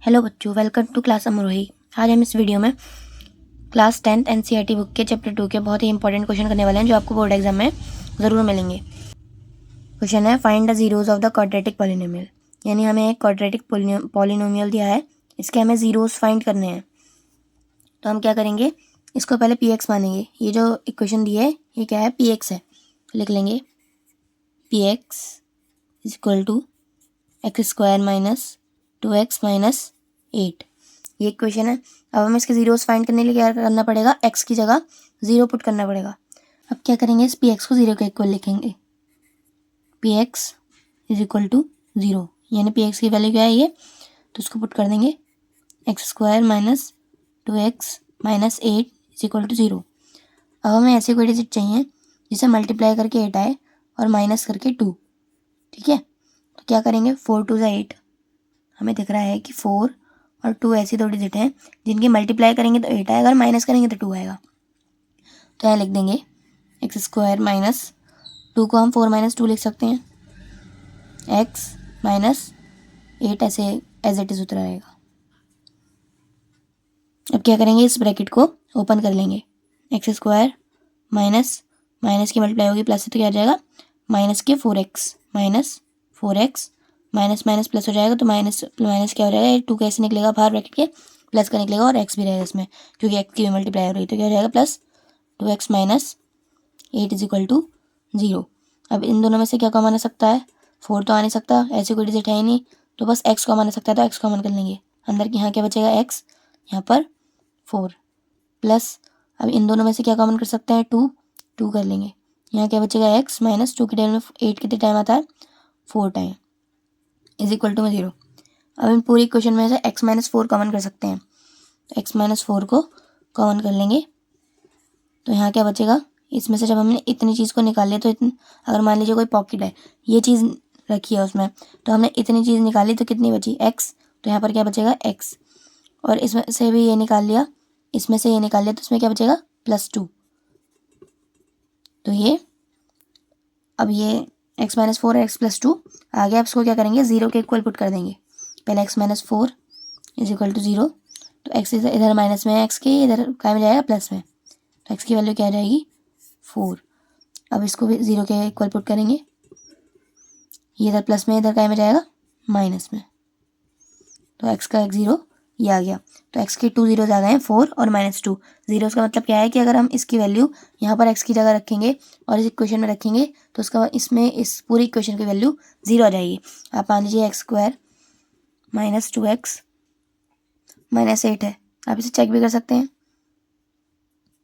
Hello बच्चों, welcome to class Amrohi. आज हम इस वीडियो में क्लास 10th एनसीईआरटी बुक के चैप्टर 2 के बहुत ही इंपॉर्टेंट क्वेश्चन करने वाले हैं जो आपको बोर्ड एग्जाम में ज़रूर मिलेंगे। क्वेश्चन है find the zeros of the quadratic polynomial. यानी हमें एक क्वाड्रेटिक पॉलिनोमियल दिया है, इसके हमें जीरोज फाइंड करने हैं। तो हम क्या करेंगे, इसको पहले पी एक्स मानेंगे। ये जो इक्वेशन दी है ये क्या है, पी एक्स है। लिख लेंगे P x is equal to x square minus 2x minus 8। ये इक्वेशन है। अब हमें इसके जीरोस फाइंड करने के लिए क्या करना पड़ेगा, x की जगह 0 पुट करना पड़ेगा। अब क्या करेंगे, इस पी एक्स को 0 के इक्वल लिखेंगे। P x is equal to 0, यानी पी एक्स की वैल्यू क्या है ये, तो उसको पुट कर देंगे x square minus 2x minus 8 is equal to 0। अब हमें ऐसे कोई डिजिट चाहिए जिसे मल्टीप्लाई करके 8 आए और माइनस करके 2। ठीक है, तो क्या करेंगे, 4 2 8। हमें दिख रहा है कि 4 और 2 ऐसी दो डिजिट हैं जिनकी मल्टीप्लाई करेंगे तो 8 आएगा और माइनस करेंगे तो 2 आएगा। तो यहाँ लिख देंगे एक्स स्क्वायर माइनस 2 को हम 4 माइनस 2 लिख सकते हैं, एक्स माइनस 8 ऐसे एज इट इज उतरा रहेगा। अब क्या करेंगे, इस ब्रैकेट को ओपन कर लेंगे। एक्स स्क्वायर माइनस माइनस की मल्टीप्लाई होगी प्लस से, तो क्या आ जाएगा माइनस के 4x minus 4x minus minus plus हो जाएगा, तो माइनस माइनस क्या हो जाएगा, 2 कैसे निकलेगा बाहर ब्रैकेट के, प्लस का निकलेगा और x भी रहेगा इसमें क्योंकि x की मल्टीप्लाई हो रही है। तो क्या हो जाएगा plus 2x minus 8 is equal to 0। अब इन दोनों में से क्या कॉमन आ सकता है, 4 तो आ नहीं सकता, ऐसी कोई डिजिट है ही नहीं, तो बस x कॉमन आ सकता है, तो x कॉमन कर लेंगे। अंदर की यहाँ क्या बचेगा x, यहाँ पर 4 प्लस, अब इन दोनों में से क्या कॉमन कर सकते हैं, 2 कर लेंगे। यहाँ क्या बचेगा x माइनस 2 के टाइम में 8 कितने टाइम आता है, 4 टाइम इज इक्वल टू में 0। अब इन पूरी इक्वेशन में से x माइनस 4 कॉमन कर सकते हैं, तो x माइनस 4 को कॉमन कर लेंगे। तो यहाँ क्या बचेगा, इसमें से जब हमने इतनी चीज़ को निकाल लिया, तो अगर मान लीजिए कोई पॉकेट है, ये चीज़ रखी है उसमें, तो हमने इतनी चीज़ निकाली तो कितनी बची, x। तो यहाँ पर क्या बचेगा x, और इसमें से भी ये निकाल लिया, इसमें से ये निकाल लिया, तो इसमें क्या बचेगा +2। तो ये अब ये x माइनस 4 x प्लस 2 आगे आप इसको क्या करेंगे, 0 के इक्वल पुट कर देंगे। पहले x minus 4 is equal to 0, तो x इधर माइनस में है, x के इधर क्या में जाएगा प्लस में, तो x की वैल्यू क्या आ जाएगी 4। अब इसको भी 0 के इक्वल पुट करेंगे, ये इधर प्लस में, इधर क्या में जाएगा माइनस में, तो x का 0 ये आ गया। तो x के 2 जीरोज आ गए हैं, 4 और -2 जीरोज का मतलब क्या है कि अगर हम इसकी वैल्यू यहाँ पर x की जगह रखेंगे और इस इक्वेशन में रखेंगे तो उसका इसमें इस पूरी इक्वेशन की वैल्यू 0 आ जाएगी। आप मान लीजिए x square minus 2x minus 8 है, आप इसे चेक भी कर सकते हैं।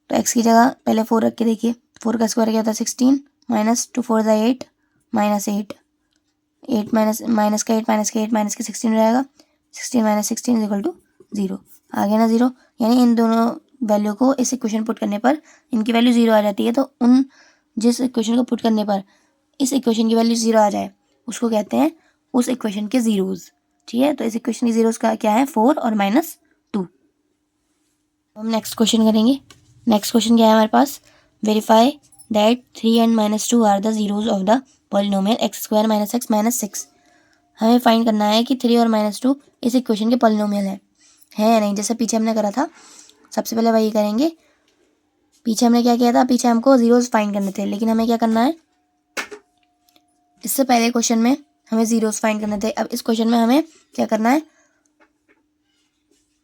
तो x की जगह पहले 4 रख के देखिए, 4 का स्क्वायर क्या होता है 16 माइनस 2 4 8 माइनस 8 8 माइनस माइनस का 8 माइनस का 8 माइनस के 16 हो जाएगा, 16 माइनस 16 इज इक्वल टू 0 आ गया ना 0। यानी इन दोनों वैल्यू को इस इक्वेशन पुट करने पर इनकी वैल्यू 0 आ जाती है। तो उन जिस इक्वेशन को पुट करने पर इस इक्वेशन की वैल्यू 0 आ जाए उसको कहते हैं उस इक्वेशन के जीरोज। ठीक है, तो इस इक्वेशन के जीरोज का क्या है 4 और -2। हम नेक्स्ट क्वेश्चन करेंगे। नेक्स्ट क्वेश्चन क्या है हमारे पास, verify that 3 and -2 are the zeros of the polynomial x square minus x minus 6। हमें फाइंड करना है कि 3 और -2 इस इक्वेशन के पॉलिनोमियल है या नहीं, जैसे पीछे हमने करा था। सबसे पहले वही करेंगे, पीछे हमने क्या किया था, पीछे हमको जीरोस फाइंड करने थे, लेकिन हमें क्या करना है, इससे पहले क्वेश्चन में हमें जीरोस फाइंड करने थे। अब इस क्वेश्चन में हमें क्या करना है,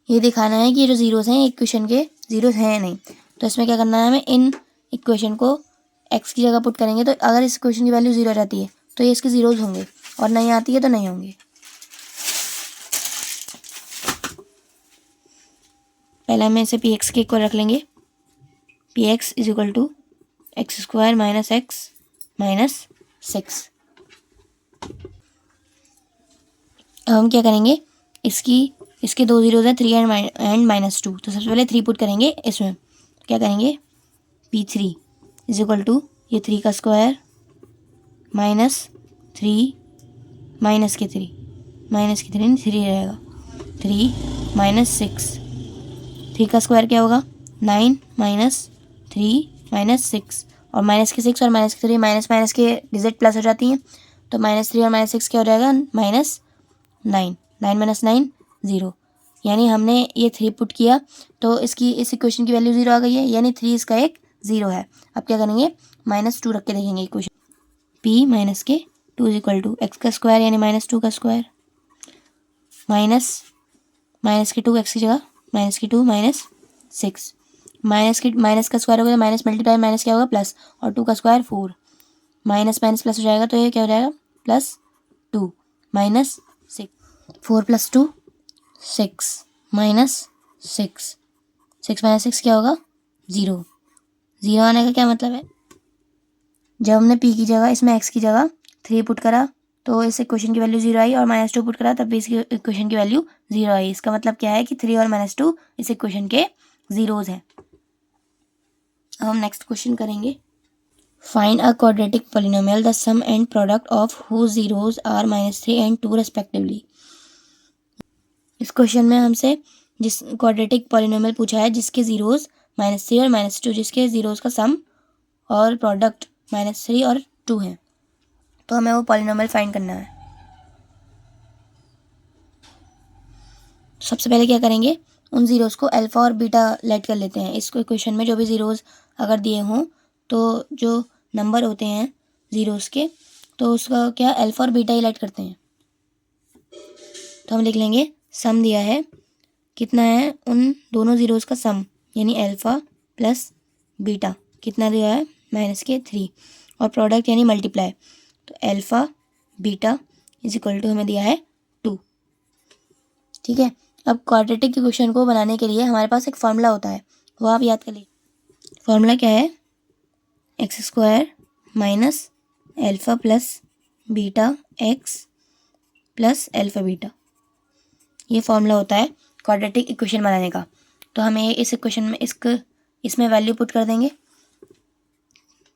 ये दिखाना है कि ये जो जीरोस हैं इक्वेशन के जीरोस हैं या नहीं। तो इसमें क्या करना है, हमें इन इक्वेशन को एक्स की जगह पुट करेंगे, तो अगर इस इक्वेशन की वैल्यू 0 आ जाती है तो ये इसके जीरोस होंगे, और नहीं आती है तो नहीं होंगे। पहले हमें इसे पी एक्स के इक्वल रख लेंगे, P x is equal to x square minus x minus 6। अब हम क्या करेंगे, इसके दो जीरोज हैं 3 एंड -2, तो सबसे पहले 3 पुट करेंगे इसमें। तो क्या करेंगे, P3 इज इक्वल टू ये 3 का स्क्वायर माइनस 3 माइनस के 3 3 रहेगा, 3 माइनस 6, 3 का स्क्वायर क्या होगा 9 माइनस 3 माइनस 6, और माइनस के 6 और माइनस के 3 माइनस माइनस के डिजिट प्लस हो जाती हैं, तो -3 और -6 क्या हो जाएगा -9 9 माइनस 9 0। यानी हमने ये 3 पुट किया तो इसकी इस इक्वेशन की वैल्यू 0 आ गई है, यानी 3 इसका एक 0 है। अब क्या करेंगे, -2 रख के देखेंगे इक्वेशन, p माइनस के 2 इज इक्वल टू एक्स का स्क्वायर यानी -2 का स्क्वायर माइनस के 2 एक्स की जगह -2 -6 माइनस का स्क्वायर होगा तो माइनस मल्टीप्लाई माइनस क्या होगा प्लस, और 2 का स्क्वायर 4, माइनस माइनस प्लस हो जाएगा तो ये क्या हो जाएगा +2 -6, 4 + 2 6 -6, 6 - 6 क्या होगा 0। 0 आने का क्या मतलब है, जब हमने p की जगह इसमें x की जगह 3 पुट करा तो इस इक्वेशन की वैल्यू 0 आई, और -2 पुट करा तब भी इसकी इक्वेशन की वैल्यू 0 आई। इसका मतलब क्या है कि 3 और -2 इस इक्वेशन के जीरोज हैं। अब हम नेक्स्ट क्वेश्चन करेंगे, find a quadratic polynomial the sum and product of whose zeros are -3 and 2 respectively. इस क्वेश्चन में हमसे जिस क्वाड्रेटिक पॉलिनोमियल पूछा है जिसके जीरोज -3 और -2, जिसके जीरोज का सम और प्रोडक्ट -3 और 2 है, तो हमें वो पॉलिनोमियल फाइंड करना है। सबसे पहले क्या करेंगे, उन जीरोज़ को अल्फ़ा और बीटा लेट कर लेते हैं। इसको इक्वेशन में जो भी जीरोज़ अगर दिए हों तो जो नंबर होते हैं जीरोज़ के, तो उसका क्या अल्फ़ा और बीटा ही लेट करते हैं। तो हम लिख लेंगे सम दिया है, कितना है उन दोनों जीरोज़ का सम यानी अल्फ़ा प्लस बीटा कितना दिया है -3, और प्रोडक्ट यानी मल्टीप्लाई, तो alpha beta is equal to हमें दिया है 2। ठीक है, अब क्वाड्रेटिक इक्वेशन को बनाने के लिए हमारे पास एक फार्मूला होता है, वो आप याद कर लीजिए। फार्मूला क्या है, x² minus alpha plus beta x plus alpha beta, ये फार्मूला होता है क्वाड्रेटिक इक्वेशन बनाने का। तो हमें इस इक्वेशन में इसमें वैल्यू पुट कर देंगे।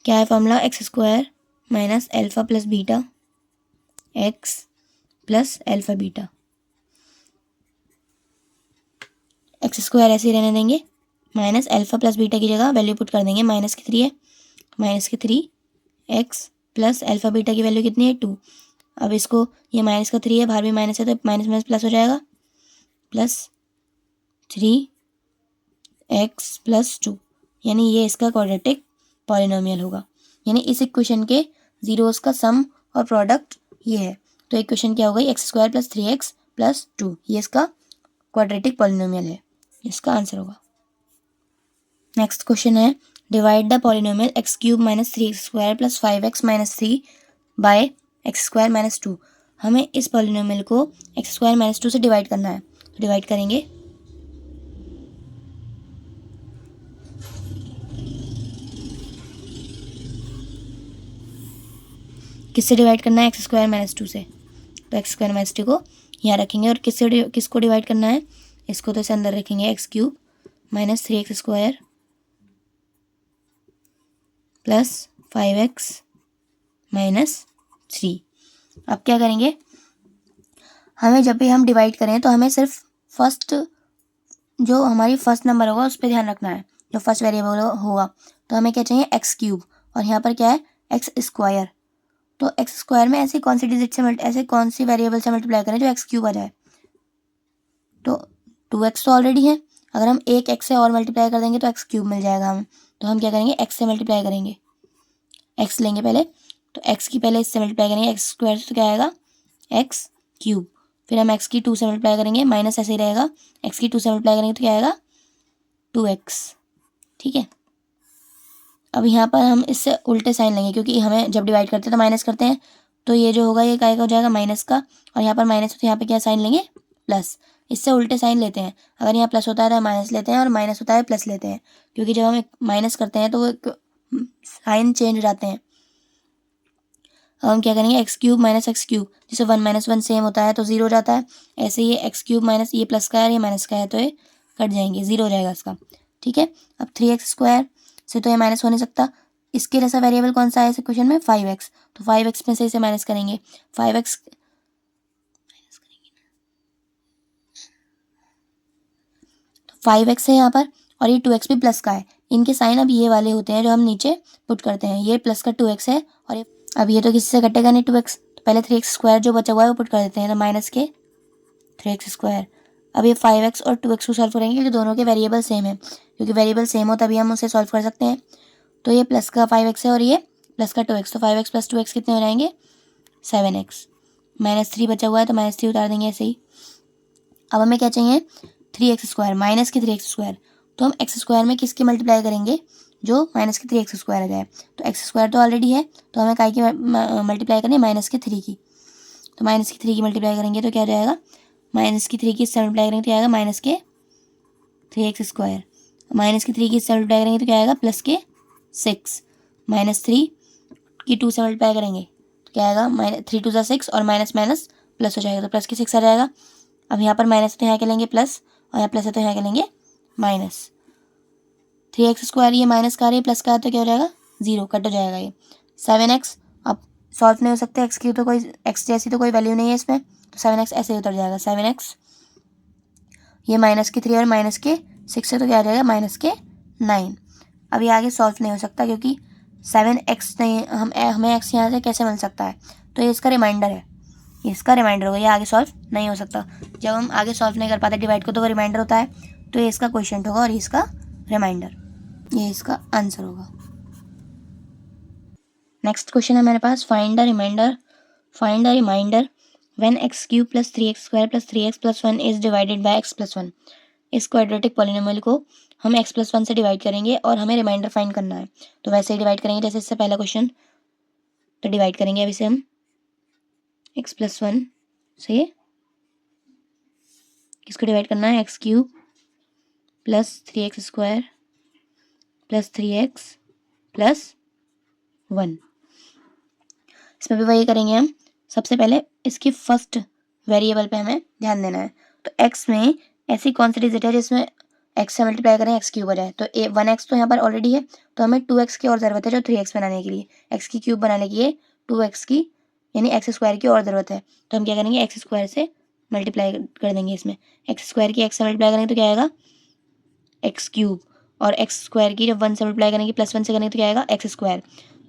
क्या है formula, x² minus alpha plus beta x plus alpha beta, x² ऐसे ही रहने देंगे, माइनस अल्फ़ा प्लस बीटा की जगह वैल्यू पुट कर देंगे, -3 है, -3 x प्लस अल्फ़ा बीटा की वैल्यू कितनी है 2। अब इसको ये -3 है, बाहर भी माइनस है तो माइनस माइनस प्लस हो जाएगा, +3 x प्लस 2, यानी ये इसका क्वाड्रेटिक पॉलिनोमियल होगा। यानी इस इक्वेशन के जीरोस का सम और प्रोडक्ट ये है, तो इक्वेशन क्या हो गई, x² + 3x + 2, ये इसका क्वाड्रेटिक पॉलिनोमियल है, इसका आंसर होगा। नेक्स्ट क्वेश्चन है, divide the polynomial x³ - 3x² + 5x - 3 by x² - 2। हमें इस पॉलिनोमियल को x² - 2 से डिवाइड करना है, तो डिवाइड करेंगे, किससे डिवाइड करना है, x² - 2 से, तो x² - 2 को यहाँ रखेंगे, और किसको डिवाइड करना है, इसको तो इसे अंदर रखेंगे, x³ - 3x² + 5x - 3। अब क्या करेंगे, हमें जब भी हम डिवाइड करें तो हमें सिर्फ फर्स्ट जो हमारी फर्स्ट नंबर होगा उस पर ध्यान रखना है, जो फर्स्ट वेरिएबल होगा। तो हमें क्या चाहिए, x³ और यहाँ पर क्या है x²। तो x² में ऐसी कौन सी डिजिट से ऐसे कौन सी वेरिएबल से मल्टीप्लाई करें जो x³ आ जाए, तो 2x तो ऑलरेडी है, अगर हम एक x से और मल्टीप्लाई कर देंगे तो x³ मिल जाएगा हमें। तो हम क्या करेंगे, x से मल्टीप्लाई करेंगे, x लेंगे पहले, तो x की पहले इससे मल्टीप्लाई करेंगे, x² से क्या आएगा x³, फिर हम x की 2 से मल्टीप्लाई करेंगे, माइनस ऐसे ही रहेगा, x की 2 से मल्टीप्लाई करेंगे तो क्या आएगा 2x। ठीक है, अब यहाँ पर हम इससे उल्टे साइन लेंगे, क्योंकि हमें जब डिवाइड करते हैं तो माइनस करते हैं, तो ये जो होगा ये काय का हो जाएगा माइनस का, और यहाँ पर माइनस तो यहाँ पे क्या साइन लेंगे प्लस, इससे उल्टे साइन लेते हैं। अगर यहाँ प्लस होता है तो माइनस लेते हैं, और माइनस होता है प्लस लेते हैं, क्योंकि जब हम माइनस करते हैं तो वो साइन चेंज हो जाते हैं। अब हम क्या करेंगे, x³ - x³, जैसे 1 - 1 सेम होता है तो 0 हो जाता है, ऐसे ये x³ माइनस ये प्लस का है ये माइनस का है तो ये कट जाएंगे, 0 हो जाएगा इसका। ठीक है, अब 3x² से तो ये माइनस हो नहीं सकता, इसके जैसा वेरिएबल कौन सा है इस इक्वेशन में 5x, तो 5x में से इसे माइनस करेंगे, 5x तो 5x है यहाँ पर, और ये 2x भी प्लस का है, इनके साइन अब ये वाले होते हैं जो हम नीचे पुट करते हैं, ये प्लस का 2x है, और ये अब ये तो किसी से कटेगा नहीं 2x, तो पहले 3x² जो बचा हुआ है वो पुट कर देते हैं, तो माइनस के 3x²। अब ये 5x और 2x को सॉल्व करेंगे क्योंकि दोनों के वेरिएबल सेम है, क्योंकि वेरिएबल सेम हो तभी हम उसे सॉल्व कर सकते हैं। तो ये प्लस का 5x है और ये प्लस का 2x, तो 5x प्लस 2x कितने हो जाएंगे 7x। -3 बचा हुआ है तो -3 उतार देंगे ऐसे ही। अब हमें क्या चाहिए 3x स्क्वायर, माइनस के 3x स्क्वायर, तो हम x स्क्वायर में किसकी मल्टीप्लाई करेंगे, जो माइनस के 3x स्क्वायर आ जाए। तो x स्क्वायर तो ऑलरेडी है, तो हमें काय की मल्टीप्लाई करनी है माइनस के 3 की। तो माइनस की 3 की मल्टीप्लाई करेंगे तो क्या हो जाएगा, माइनस की 3 की इससे मल्टीप्लाई करेंगे तो क्या आएगा माइनस के 3x स्क्वायर, माइनस की 3 की इससे मल्टीप्लाई करेंगे तो क्या आएगा प्लस के 6, -3 की 2 से मल्टीप्लाई करेंगे तो क्या आएगा -3 2 6 और माइनस माइनस प्लस हो जाएगा तो प्लस के 6 आ जाएगा। अब यहाँ पर माइनस है तो यहाँ के लेंगे प्लस, और यहाँ प्लस है तो यहाँ के लेंगे माइनस। 3x स्क्वायर ये माइनस का आ रही है, प्लस का तो क्या हो जाएगा 0, कट हो जाएगा ये 7x। अब सॉल्व नहीं हो सकते, x की तो कोई x जैसी तो कोई वैल्यू नहीं है इसमें, तो 7x ऐसे ही उतर जाएगा 7x। ये माइनस के 3 और माइनस के 6 से तो क्या आ जाएगा -9। अब ये आगे सॉल्व नहीं हो सकता क्योंकि 7x नहीं, हमें x यहाँ से कैसे मिल सकता है, तो ये इसका रिमाइंडर है, ये इसका रिमाइंडर होगा, ये आगे सॉल्व नहीं हो सकता। जब हम आगे सॉल्व नहीं कर पाते डिवाइड को तो वो रिमाइंडर होता है, तो ये इसका क्वेश्चन होगा और ये इसका रिमाइंडर, ये इसका आंसर होगा। नेक्स्ट क्वेश्चन है मेरे पास, find the remainder when x³ + 3x² + 3x + 1 is divided by x + 1। इस क्वाड्रेटिक पॉलिनोमियल को हम x + 1 से डिवाइड करेंगे और हमें रिमाइंडर फाइंड करना है। तो वैसे ही डिवाइड करेंगे जैसे इससे पहला क्वेश्चन, तो डिवाइड करेंगे अब इसे हम x + 1 से, किसको डिवाइड करना है x³ + 3x² + 3x + 1। इसमें भी वही करेंगे हम, सबसे पहले इसकी फर्स्ट वेरिएबल पे हमें ध्यान देना है। तो x में ऐसी कौन सी डिजिट है जिसमें x से मल्टीप्लाई करें x³ हो जाए, तो 1x तो यहाँ पर ऑलरेडी है, तो हमें 2x की और ज़रूरत है जो 3x बनाने के लिए, x की क्यूब बनाने के लिए 2x की यानी x स्क्वायर की और ज़रूरत है। तो हम क्या करेंगे x स्क्वायर से मल्टीप्लाई कर देंगे, इसमें x स्क्वायर की x से मल्टीप्लाई करेंगे तो क्या आएगा x³, और x स्क्वायर की जब 1 से मल्टीप्लाई करेंगे +1 से करेंगे तो क्या आएगा x square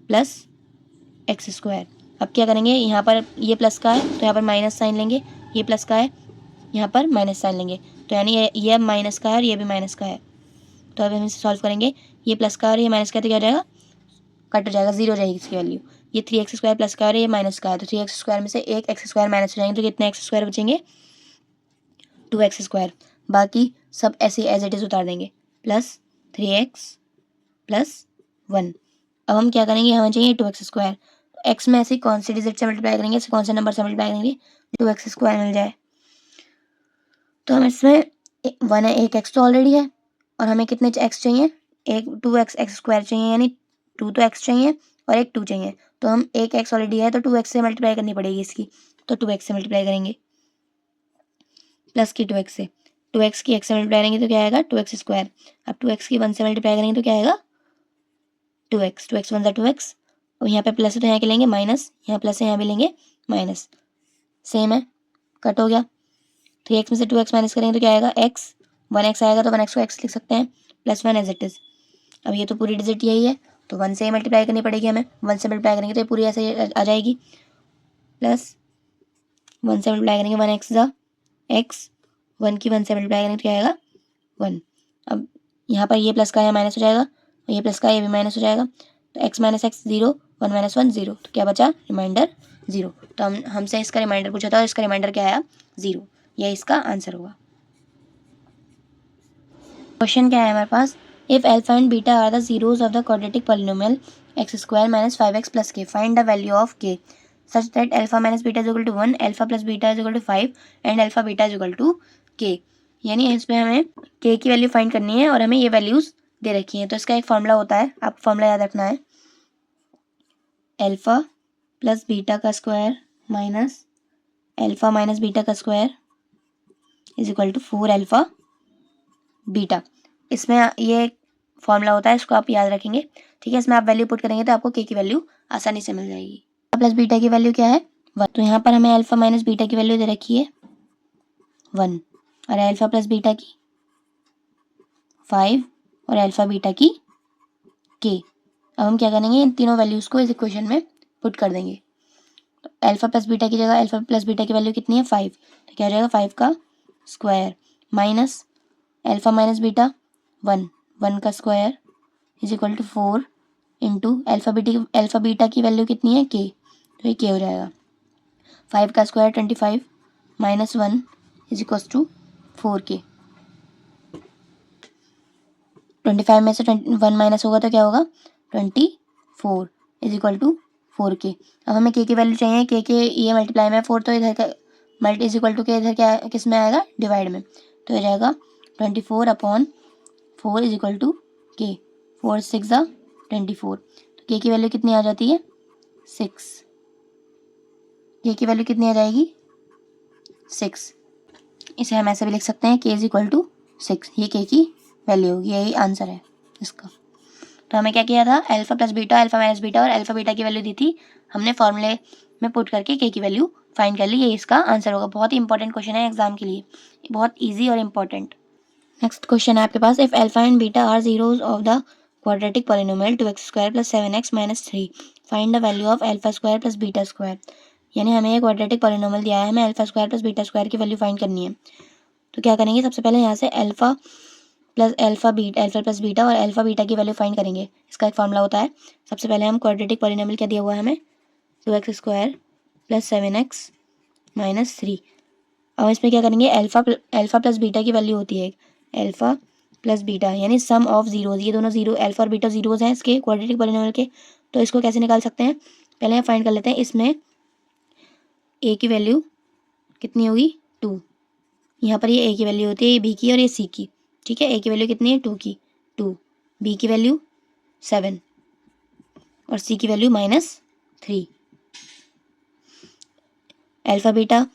plus x square. अब क्या करेंगे, यहाँ पर ये प्लस का है तो यहाँ पर माइनस साइन लेंगे, ये प्लस का है यहाँ पर माइनस साइन लेंगे, तो यानी ये माइनस का है और ये भी माइनस का है। तो अब हम इसे सॉल्व करेंगे, ये प्लस का और ये माइनस का, तो क्या हो जाएगा कट हो जाएगा, 0 हो जाएगी इसकी वैल्यू। ये 3x² प्लस का और ये माइनस का है, तो 3x² में से एक x² माइनस हो जाएंगे, तो कितने x² बचेंगे 2x²। बाकी सब ऐसे एज इट इज़ उतार देंगे, प्लस 3x + 1। अब हम क्या करेंगे, हमें चाहिए 2x², x में ऐसे कौन सी डिजिट से मल्टीप्लाई करेंगे, ऐसे कौन से नंबर से मल्टीप्लाई करेंगे 2x² मिल जाए। तो हम इसमें 1 है, एक x तो ऑलरेडी है, और हमें कितने x चाहिए, एक 2x x² चाहिए, यानी 2 तो x चाहिए और एक 2 चाहिए। तो हम एक x ऑलरेडी है तो 2x से मल्टीप्लाई करनी पड़ेगी इसकी, तो 2x से मल्टीप्लाई करेंगे प्लस की 2x से, 2x की x से मल्टीप्लाई करेंगे तो क्या आएगा 2x²। अब 2x की 1 से मल्टीप्लाई करेंगे तो क्या आएगा 2x, 2x 1 2x, और यहाँ पे प्लस है तो यहाँ के लेंगे माइनस, यहाँ प्लस है यहाँ भी लेंगे माइनस, सेम है, कट हो गया। 3x में से 2x माइनस करेंगे तो क्या आएगा x, 1x आएगा तो 1x को x लिख सकते हैं, +1 एज इट इज़। अब ये तो पूरी डिजिट यही है तो 1 से ही मल्टीप्लाई करनी पड़ेगी हमें, 1 से मल्टीप्लाई करेंगे तो ये पूरी ऐसे आ जाएगी, प्लस 1 से मल्टीप्लाई करेंगे 1x ज़ा x, 1 की 1 से मल्टीप्लाई करेंगे तो क्या आएगा 1। अब यहाँ पर ये प्लस का है माइनस हो जाएगा, और ये प्लस का ये भी माइनस हो जाएगा, तो x - x 0, 1 - 1 0, तो क्या बचा रिमाइंडर 0। तो हमसे इसका रिमाइंडर पूछा था और इसका रिमाइंडर क्या आया 0, यह इसका आंसर होगा। क्वेश्चन क्या है हमारे पास, if alpha and beta are the zeros of the quadratic polynomial x² - 5x + k, find the value of k such that alpha - beta = 1, alpha + beta = 5 and alpha beta = k। यानी इसमें हमें k की value find करनी है और हमें ये values दे रखी हैं। तो इसका एक फॉर्मूला होता है, आपको फॉर्मूला याद रखना है, अल्फा + बीटा का स्क्वायर माइनस अल्फा - बीटा का स्क्वायर = 4 अल्फा बीटा। इसमें ये फॉर्मूला होता है, इसको आप याद रखेंगे, ठीक है। इसमें आप वैल्यू पुट करेंगे तो आपको के की वैल्यू आसानी से मिल जाएगी। प्लस बीटा की वैल्यू क्या है 1, तो यहाँ पर हमें अल्फा माइनस बीटा की वैल्यू दे रखी है 1, और अल्फा प्लस बीटा की 5 और अल्फा बीटा की k। अब हम क्या करेंगे, इन तीनों वैल्यूज़ को इस इक्वेशन में पुट कर देंगे। तो अल्फा प्लस बीटा की जगह अल्फा प्लस बीटा की वैल्यू कितनी है 5, तो क्या हो जाएगा 5 का square minus alpha minus beta 1, 1 का square is equal to 4 into alpha beta की वैल्यू कितनी है के, तो ये के हो जाएगा। 5 का square 25 minus 1 is equal to 4k। 25 में से 1 माइनस होगा तो क्या होगा 24 इज इक्वल टू 4k। अब हमें के की वैल्यू चाहिए, के ये मल्टीप्लाई में 4 तो इधर का मल्टी इज इक्वल टू के इधर क्या किस में आएगा डिवाइड में, तो हो जाएगा 24/4 इज इक्वल टू के। 4 6 24, तो के की वैल्यू कितनी आ जाती है 6। के की वैल्यू कितनी आ जाएगी 6। इसे हम ऐसे भी लिख सकते हैं के इज इक्वल टू 6, ये के की वैल्यू होगी, यही आंसर है इसका। तो हमें क्या किया था alpha plus beta, alpha minus beta और अल्फ़ा बीटा की वैल्यू दी थी, हमने फॉर्मूले में पुट करके के की वैल्यू फाइंड कर ली, ये इसका आंसर होगा। बहुत ही इंपॉर्टेंट क्वेश्चन है एग्जाम के लिए, बहुत ईजी और इम्पॉर्टेंट। नेक्स्ट क्वेश्चन है आपके पास, if alpha and beta are zeros of the quadratic polynomial 2x² + 7x - 3 find the value of alpha square plus beta square. यानी हमें एक क्वाड्रेटिक पॉलिनोमियल दिया है, हमें alpha square plus beta square की वैल्यू फाइंड करनी है। तो क्या करेंगे, सबसे पहले यहाँ से अल्फा प्लस बीटा और अल्फा बीटा की वैल्यू फाइंड करेंगे। इसका एक फॉर्मूला होता है, सबसे पहले हम क्वाड्रेटिक पॉलिनोमियल क्या दिया हुआ है हमें 2x² + 7x - 3। अब इसमें क्या करेंगे अल्फा प्लस बीटा की वैल्यू होती है अल्फा प्लस बीटा यानी सम ऑफ जीरोज, ये दोनों जीरो अल्फा और बीटा जीरोज हैं इसके क्वाड्रेटिक पॉलिनोमियल के। तो इसको कैसे निकाल सकते हैं, पहले हम फाइंड कर लेते हैं। इसमें ए की वैल्यू कितनी होगी 2, यहाँ पर ये ए की वैल्यू होती है, ये बी की और ये सी की, ठीक है। ए की वैल्यू कितनी है 2 की 2, बी की वैल्यू 7 और सी की वैल्यू -3। अल्फा बीटा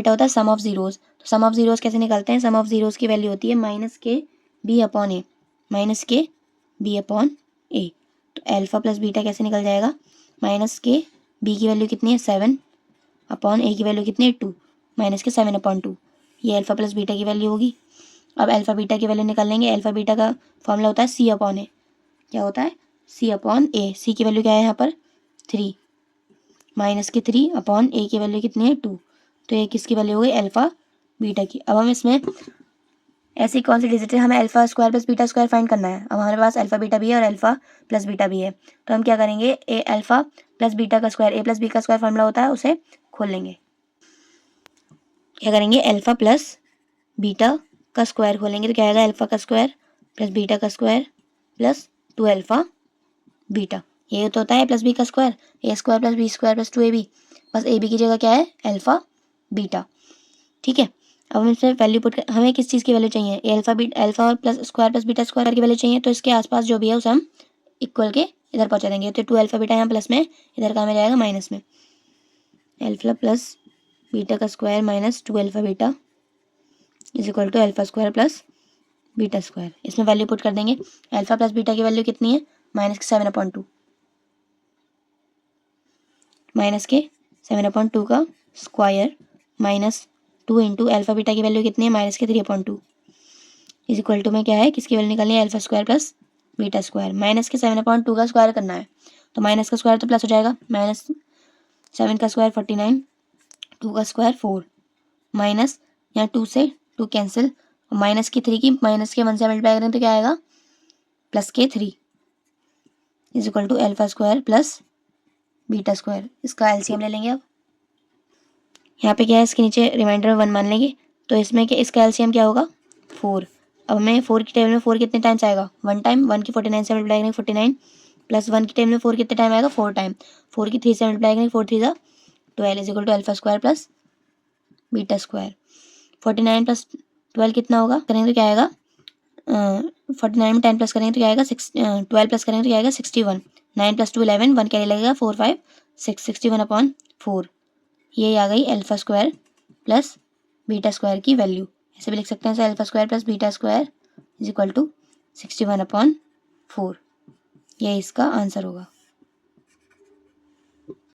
होता है सम ऑफ जीरोज, तो सम ऑफ जीरोज कैसे निकालते हैं, सम ऑफ जीरोज की वैल्यू होती है -kb/a, -kb/a। तो अल्फा प्लस बीटा कैसे निकल जाएगा, -kb की वैल्यू कितनी है 7/a की वैल्यू कितनी है 2, -7/2, ये अल्फा प्लस बीटा की वैल्यू होगी। अब अल्फा बीटा की वैल्यू निकाल लेंगे, अल्फा बीटा का फॉर्मूला होता है c/a, क्या होता है c/a। सी की वैल्यू क्या है यहाँ पर 3, -3/a की वैल्यू कितनी है 2, तो ये किसकी वैल्यू हो गई अल्फा बीटा की। अब हम इसमें ऐसी कौन सी डिजिट है, हमें alpha square plus beta square find करना है। अब हमारे पास अल्फा बीटा भी है और अल्फा प्लस बीटा भी है, तो हम क्या करेंगे ए अल्फा प्लस बीटा का स्क्वायर, ए प्लस बी का स्क्वायर फॉर्मूला होता है, उसे खोल लेंगे। क्या करेंगे अल्फा प्लस बीटा का स्क्वायर खोलेंगे, तो क्या आएगा अल्फा का स्क्वायर प्लस बीटा का स्क्वायर प्लस 2 अल्फा बीटा, ये तो होता है प्लस बी का square, A square plus B square plus 2ab, बस ए बी की जगह क्या है अल्फा बीटा, ठीक है। अब हम इसमें वैल्यू पुट कर, हमें किस चीज़ की वैल्यू चाहिए, ए अल्फा और plus square plus beta square की वैल्यू चाहिए, तो इसके आसपास जो भी है उसे हम इक्वल के इधर पहुँचा देंगे। तो 2 अल्फा बीटा यहाँ प्लस में, इधर का हमें जाएगा माइनस में, अल्फा प्लस बीटा का square minus 2 alpha beta is equal to alpha square plus beta square. इसमें वैल्यू पुट कर देंगे, अल्फा प्लस बीटा की वैल्यू कितनी है -7/2, -7/2 का स्क्वायर -2 इंटू अल्फा बीटा की वैल्यू कितनी है -3/2 इज इक्वल टू में क्या है, किसकी वैल्यू निकालनी है alpha square plus beta square. -7/2 का स्क्वायर करना है, तो माइनस का स्क्वायर तो प्लस हो जाएगा, -7 का स्क्वायर 49, 2 का स्क्वायर 4, माइनस यहाँ 2 से 2 कैंसिल, माइनस की 3 की माइनस के 1 से मल्टीप्लाई करें तो क्या आएगा +3 is equal to alpha square plus beta square. इसका एलसीएम ले लेंगे। अब यहाँ पे क्या है, इसके नीचे रिमाइंडर में 1 मान लेंगे, तो इसमें क्या इसका एलसीएम क्या होगा 4। अब हमें 4 की टेबल में 4 कितने टाइम्स आएगा 1 टाइम, 1 की 49 से मल्टीप्लाई करेंगे 49, प्लस 1 की टेबल में 4 कितने टाइम आएगा 4 टाइम, 4 की 3 से मल्टीप्लाई करेंगे 4 3 12 is equal to alpha square plus beta square. 49 + 12 कितना होगा करेंगे तो क्या आएगा 49 में 10 प्लस करेंगे तो क्या आएगा 12 प्लस करेंगे तो क्या आएगा 61, 9 + 2 11, 1 कैरी लगेगा 4 5 6, 61/4, ये आ गई alpha square plus beta square की वैल्यू। ऐसे भी लिख सकते हैं alpha square plus beta square is equal to 61/4, ये इसका आंसर होगा।